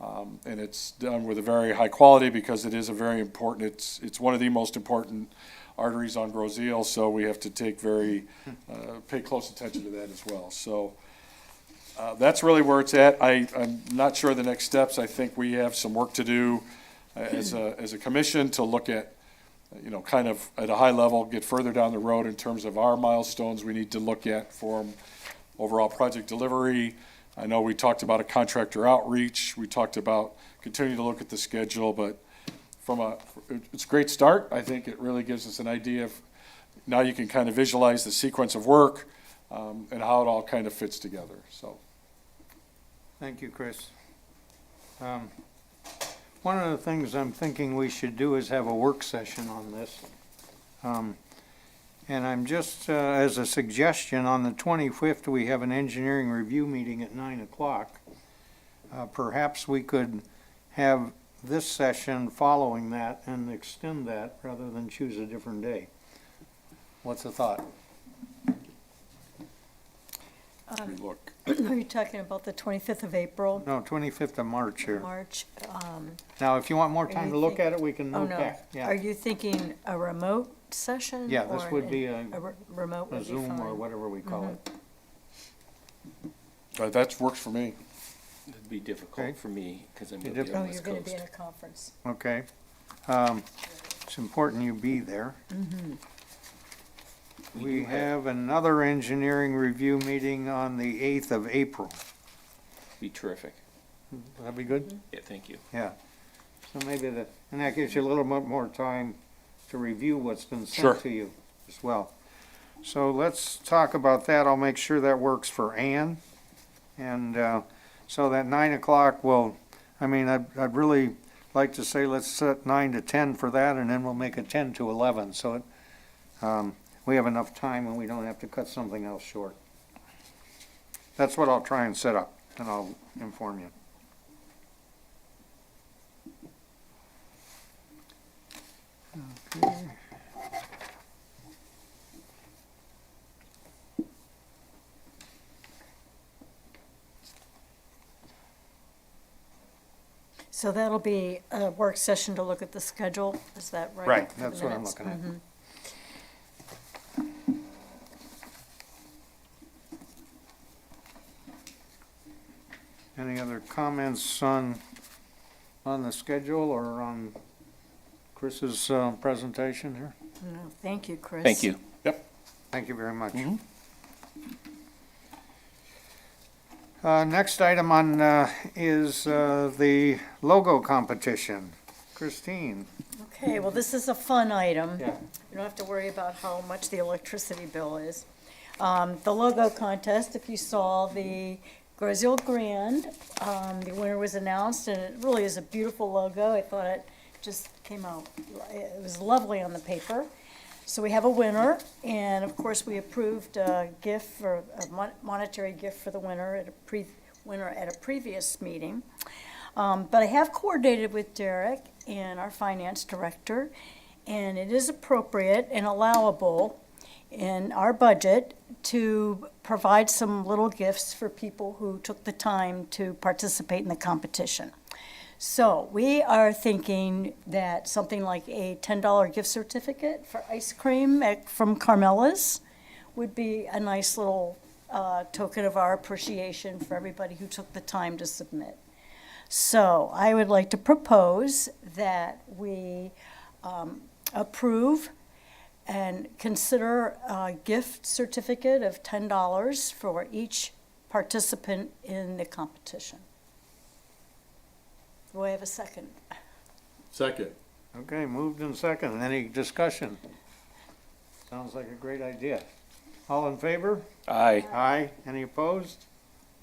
and it's done with a very high quality because it is a very important, it's one of the most important arteries on Grosse Ile, so we have to pay close attention to that as well. So that's really where it's at. I'm not sure the next steps. I think we have some work to do as a commission to look at, kind of at a high level, get further down the road in terms of our milestones we need to look at for overall project delivery. I know we talked about a contractor outreach. We talked about continuing to look at the schedule, but it's a great start. I think it really gives us an idea of, now you can kind of visualize the sequence of work and how it all kind of fits together. So, Thank you, Chris. One of the things I'm thinking we should do is have a work session on this. And I'm just, as a suggestion, on the 25th, we have an engineering review meeting at 9 o'clock. Perhaps we could have this session following that and extend that rather than choose a different day. What's the thought? Look, Are you talking about the 25th of April, No, 25th of March here. March? Now, if you want more Are time you to look think- at it, we can Oh, move no. back. Are Yeah, you thinking a remote session? Yeah, this or would be a remote a would be Zoom or fine. whatever we call it. that works for me. It'd be Okay. difficult for me, because I'm Be gonna be Oh, on the you're West gonna be in Coast. a conference. Okay. It's important you be there. We have another engineering review meeting on the 8th of April. Be terrific. That'd be good? Yeah, thank you. Yeah. So maybe and that gives you a little bit more time to review what's been Sure. sent to you as well. So let's talk about that. I'll make sure that works for Ann. And so that 9 o'clock will, I'd really like to say let's set 9 to 10 for that, and then we'll make it 10 to 11. So we have enough time and we don't have to cut something else short. That's what I'll try and set up, and I'll inform you. Okay. So that'll be a work session to look at the schedule, is that right? Right, for the that's what I'm minutes? looking at. Mhm. Any other comments on the schedule or on Chris's presentation here? No, Thank you, Chris. Thank you. Thank you very much. Mhm. Next item on is the logo competition. Christine? Okay, well, this is a fun item. Yeah. You don't have to worry about how much the electricity bill is. The logo contest, if you saw the Brazil Grand, the winner was announced, and it really is a beautiful logo. I thought it just came out, it was lovely on the paper. So we have a winner, and of course, we approved a gift for, a monetary gift for the winner at a previous meeting. But I have coordinated with Derek and our finance director, and it is appropriate and allowable in our budget to provide some little gifts for people who took the time to participate in the competition. So we are thinking that something like a $10 gift certificate for ice cream from Carmela's would be a nice little token of our appreciation for everybody who took the time to submit. So I would like to propose that we approve and consider a gift certificate of $10 for each participant in the competition. Do I have a second? Second. Okay, moved and second. Any discussion? Sounds like a great idea. All in favor? Aye. Aye. Any opposed?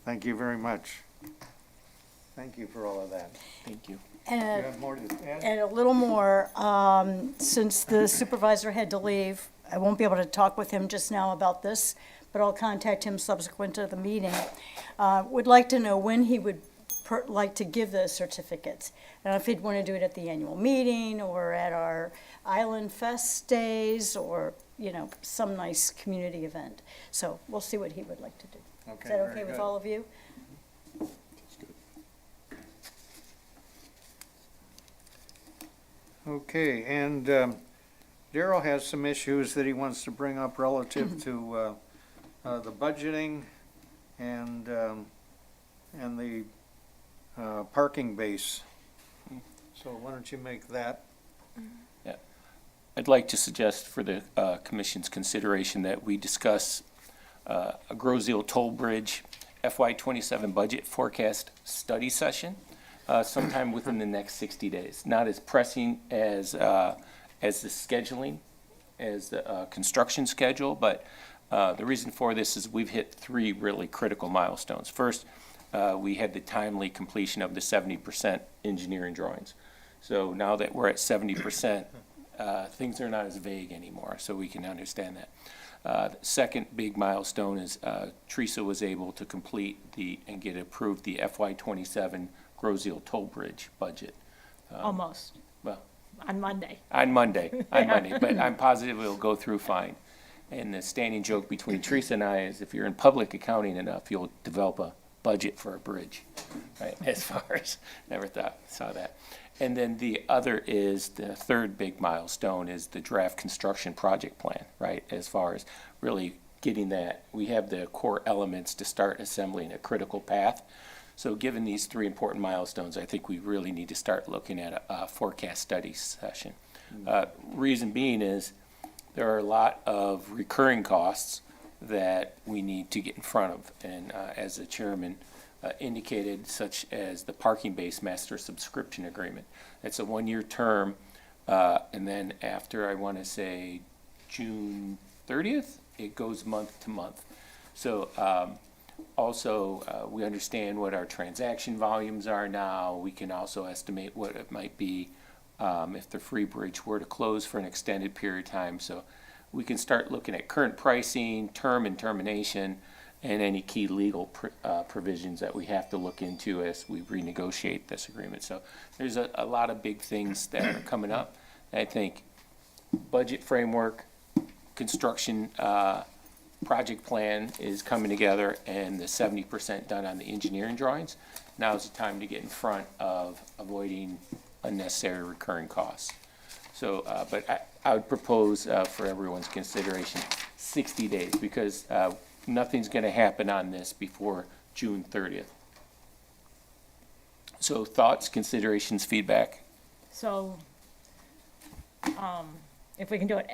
Thank you very much. Thank you for all of that. Thank you. You And have more to add? And a little more, since the supervisor had to leave, I won't be able to talk with him just now about this, but I'll contact him subsequent to the meeting. Would like to know when he would like to give those certificates. And if he'd want to do it at the annual meeting or at our Island Fest days or, some nice community event. So we'll see what he would like to do. Is that very okay with good. all of you? Okay, and Daryl has some issues that he wants to bring up relative to the budgeting and the parking base. So why don't you make that? I'd like to suggest for the commission's consideration that we discuss a Grosseal Toll Bridge FY '27 budget forecast study session sometime within the next 60 days. Not as pressing as the scheduling, as the construction schedule, but the reason for this is we've hit three really critical milestones. First, we had the timely completion of the 70% engineering drawings. So now that we're at 70%, things are not as vague anymore, so we can understand that. The second big milestone is Teresa was able to complete and get approved the FY27 Groseal Toll Bridge budget. Almost, Well, on Monday. on Monday, but I'm positive it'll go through fine. And the standing joke between Teresa and I is if you're in public accounting enough, you'll develop a budget for a bridge, right? As far as, saw that. And then the other is, the third big milestone is the draft construction project plan, right? As far as really getting that, we have the core elements to start assembling a critical path. So given these three important milestones, I think we really need to start looking at a forecast study session. Reason being is there are a lot of recurring costs that we need to get in front of. And as the chairman indicated, such as the parking-based master subscription agreement. It's a one-year term, and then after, I want to say, June 30th, it goes month to month. So also, we understand what our transaction volumes are now. We can also estimate what it might be if the free bridge were to close for an extended period of time. So we can start looking at current pricing, term and termination, and any key legal provisions that we have to look into as we renegotiate this agreement. So there's a lot of big things that are coming up. I think budget framework, construction project plan is coming together, and the 70% done on the engineering drawings. Now's the time to get in front of avoiding unnecessary recurring costs. So, but I would propose for everyone's consideration 60 days, because nothing's going to happen on this before June 30th. So thoughts, considerations, feedback? So, if we can do it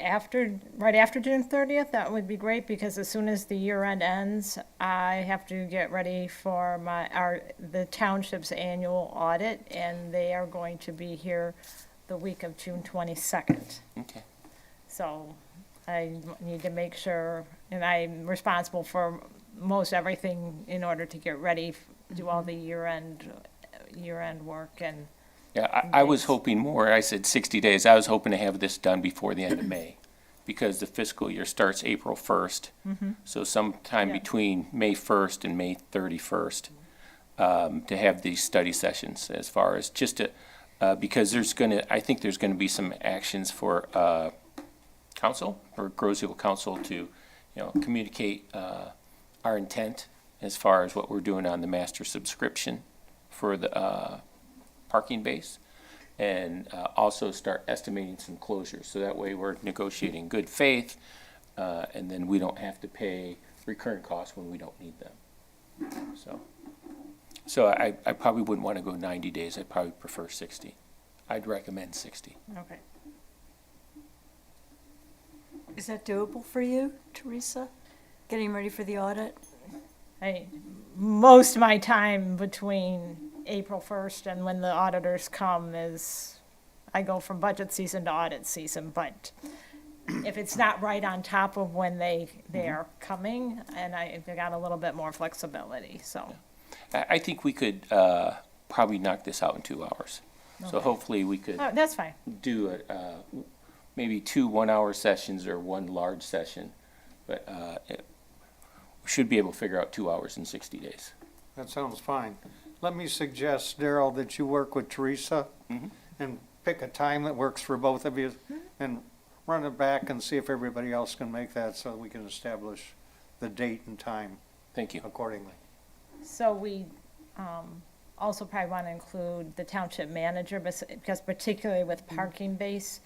right after June 30th, that would be great, because as soon as the year end ends, I have to get ready for the township's annual audit, and they are going to be here the week of June 22nd. Okay. So I need to make sure, and I'm responsible for most everything in order to get ready, do all the year-end work and. Yeah, I was hoping more. I said 60 days. I was hoping to have this done before the end of May, because the fiscal year starts April 1st. So sometime Yeah. between May 1st and May 31st, to have these study sessions, as far as just to, because I think there's gonna be some actions for council, or Groseal Council, to, communicate our intent as far as what we're doing on the master subscription for the parking base, and also start estimating some closures. So that way we're negotiating good faith, and then we don't have to pay recurring costs when we don't need them. So I probably wouldn't want to go 90 days. I'd probably prefer 60. I'd recommend 60. Okay. Is that doable for you, Teresa? Getting ready for the audit? Most of my time between April 1st and when the auditors come is, I go from budget season to audit season, but if it's not right on top of when they are coming, and I got a little bit more flexibility, so. I think we could probably knock this out in 2 hours. So Okay. hopefully we could Oh, that's fine. do maybe 2 one-hour sessions or one large session, but we should be able to figure out 2 hours in 60 days. That sounds fine. Let me suggest, Daryl, that you work with Teresa and pick a time that works for both of you, and run it back and see if everybody else can make that, so we can establish the date and time Thank you. accordingly. So we also probably want to include the township manager, because particularly with parking base,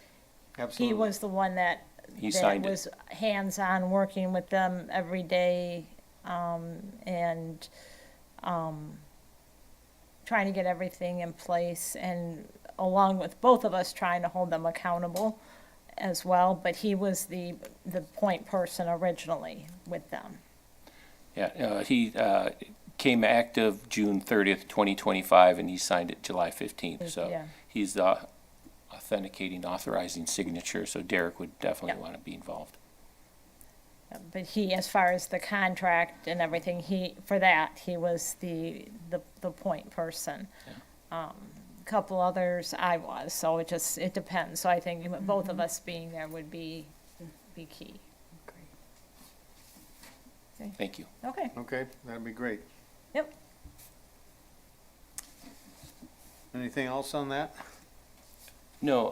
Absolutely. he was the one that signed it. was hands-on, working with them every day, and trying to get everything in place, and along with both of us trying to hold them accountable as well, but he was the point person originally with them. Yeah, he came active June 30th, 2025, and he signed it July 15th. So Yeah. he's the authenticating, authorizing signature, so Derek would definitely Yeah. want to be involved. But he, as far as the contract and everything, he was the point person. couple others I was, so it depends. So I think both of us being there would be key. Thank you. Okay, Okay, that'd be great. yep. Anything else on that? No,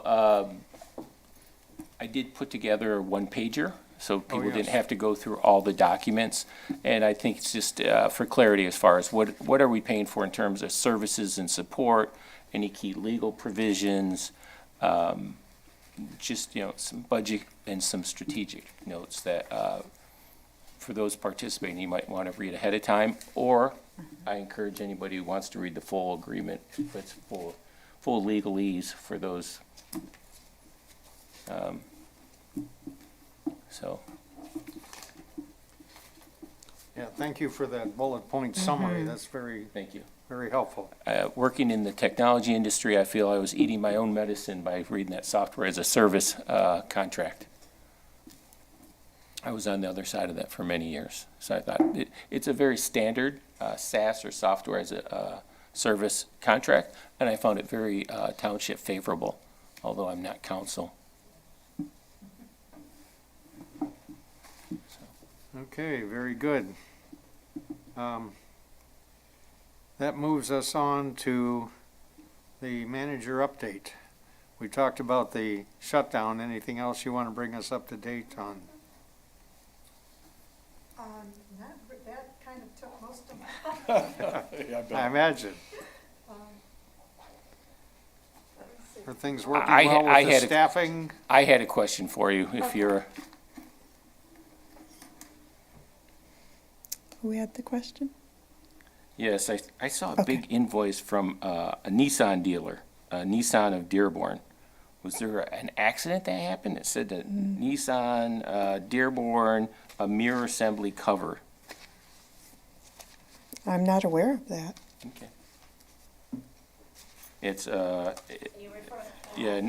I did put together a one-pager, so people didn't yes. have to go through all the documents. And I think it's just for clarity as far as what are we paying for in terms of services and support, any key legal provisions, just, some budget and some strategic notes that, for those participating, you might want to read ahead of time, or I encourage anybody who wants to read the full agreement, it's full legalese for those. So, Yeah, thank you for that bullet point summary. That's very, thank you. very helpful. Working in the technology industry, I feel I was eating my own medicine by reading that software as a service contract. I was on the other side of that for many years. So I thought it's a very standard SaaS or software as a service contract, and I found it very township favorable, although I'm not counsel. Okay, very good. That moves us on to the manager update. We talked about the shutdown. Anything else you want to bring us up to date on? That kind of took most of my, I imagine. let me see. Are things working I well with the had a- staffing? I had a question for you, if you're, Who had the question? yes, I saw a big invoice from a Nissan dealer, a Nissan of Dearborn. Was there an accident that happened? It said that Nissan, Dearborn, a mirror assembly cover. I'm not aware of that. Okay. It's, yeah,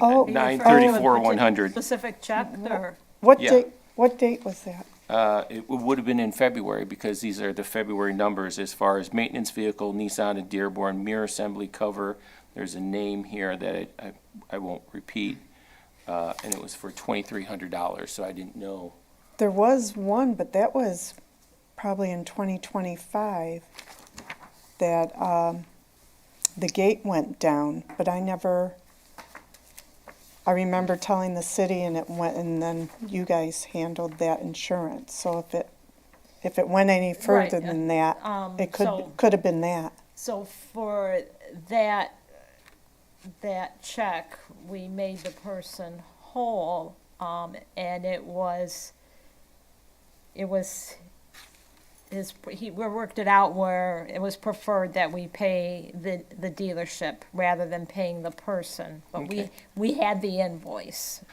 Oh. Are you 934, referring to a 100. Specific check, or? What Yeah. date, what date was that? It would have been in February because these are the February numbers as far as maintenance vehicle, Nissan and Dearborn, mirror assembly cover. There's a name here that I won't repeat, and it was for $2,300, so I didn't know. There was one, but that was probably in 2025 that the gate went down, but I remember telling the city and it went, and then you guys handled that insurance. So if it went any further Right, than that, it so- could have been that. So for that check, we made the person whole, and we worked it out where it was preferred that we pay the dealership rather than paying the person. But Okay. we had the invoice.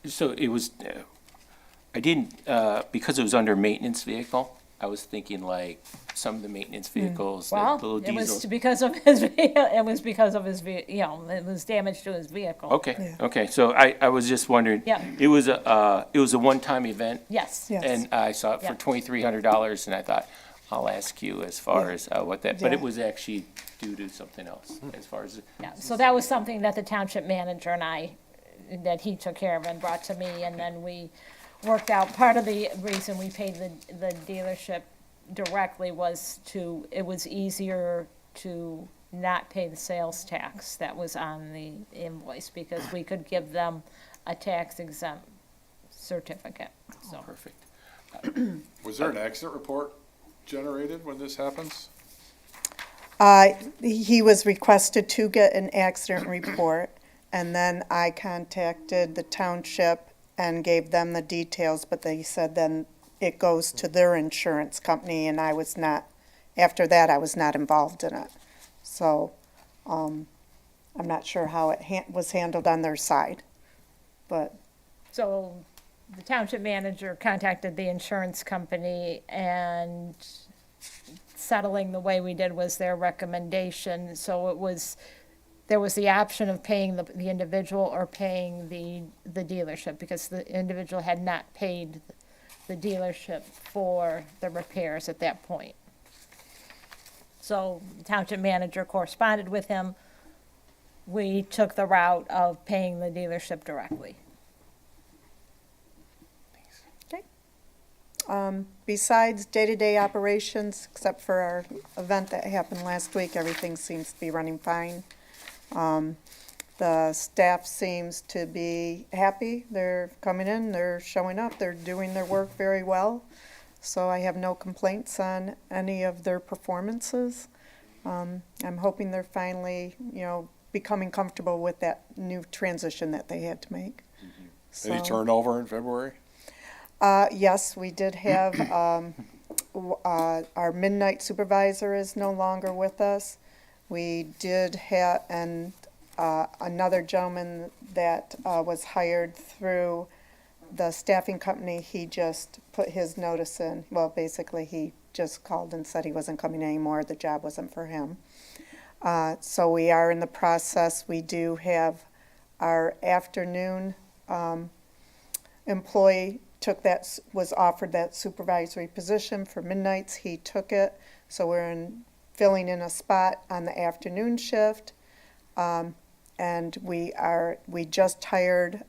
So it was, I didn't, because it was under maintenance vehicle, I was thinking like some of the maintenance vehicles, the Well, little it was diesels. because of his, it was because of his, it was damage to his vehicle. Okay, okay, so I was just wondering. Yeah. It was a one-time event. Yes. Yes. And I saw it for Yeah. $2,300, and I thought, I'll ask you as far as what that, but it Yeah. was actually due to something else, as far as. Yeah, so that was something that the township manager and that he took care of and brought to me, and then we worked out, part of the reason we paid the dealership directly was it was easier to not pay the sales tax that was on the invoice, because we could give them a tax exempt certificate, so. Perfect. Was there an accident report generated when this happens? He was requested to get an accident report, and then I contacted the township and gave them the details, but they said then it goes to their insurance company, and after that, I was not involved in it. So, I'm not sure how it was handled on their side, but, So the township manager contacted the insurance company, and settling the way we did was their recommendation. So there was the option of paying the individual or paying the dealership, because the individual had not paid the dealership for the repairs at that point. So the township manager corresponded with him, we took the route of paying the dealership directly. Besides day-to-day operations, except for our event that happened last week, everything seems to be running fine. The staff seems to be happy. They're coming in, they're showing up, they're doing their work very well. So I have no complaints on any of their performances. I'm hoping they're finally, becoming comfortable with that new transition that they had to make. Any So- turnover in February? Yes, we did have, our midnight supervisor is no longer with us. We did have, and another gentleman that was hired through the staffing company, he just put his notice in. Well, basically, he just called and said he wasn't coming anymore, the job wasn't for him. So we are in the process. We do have our afternoon employee was offered that supervisory position for midnights. He took it, so we're filling in a spot on the afternoon shift. And we just hired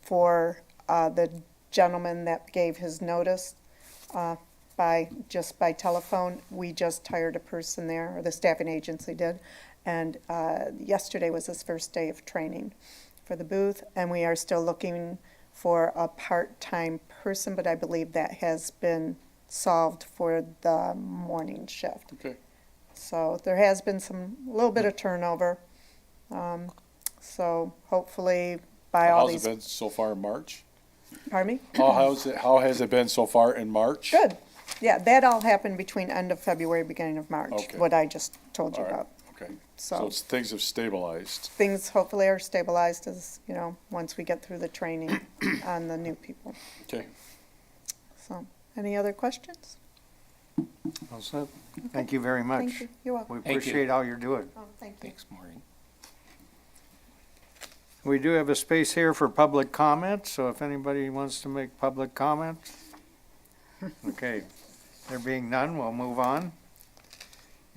for the gentleman that gave his notice by telephone. We just hired a person there, or the staffing agency did, and yesterday was his first day of training for the booth, and we are still looking for a part-time person, but I believe that has been solved for the morning shift. Okay. So there has been a little bit of turnover. So hopefully by all How's it these, been so far in March? pardon me? How has it been so far in March? Good. Yeah, that all happened between end of February, beginning of March, Okay. what I just told you All right. about. Okay. So Things have stabilized. things hopefully are stabilized as, once we get through the training on the new people. Okay. So, any other questions? All set. Thank you very much. Thank you. You're welcome. We Thank you. appreciate all you're doing. Oh, thank you. Thanks, Maureen. We do have a space here for public comment, so if anybody wants to make public comment. Okay, there being none, we'll move on.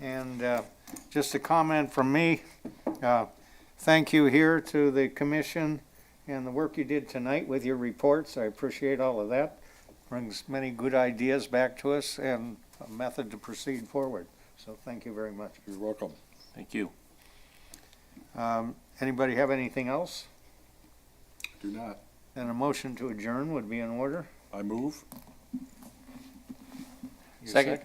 And just a comment from me, thank you here to the commission and the work you did tonight with your reports. I appreciate all of that. Brings many good ideas back to us and a method to proceed forward. So thank you very much. You're welcome. Thank you. Anybody have anything else? Do not. Then a motion to adjourn would be in order. I move. You Second.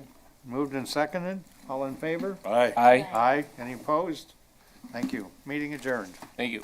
Moved and seconded. All in favor? Aye. Aye. Aye. Any opposed? Thank you. Meeting adjourned. Thank you.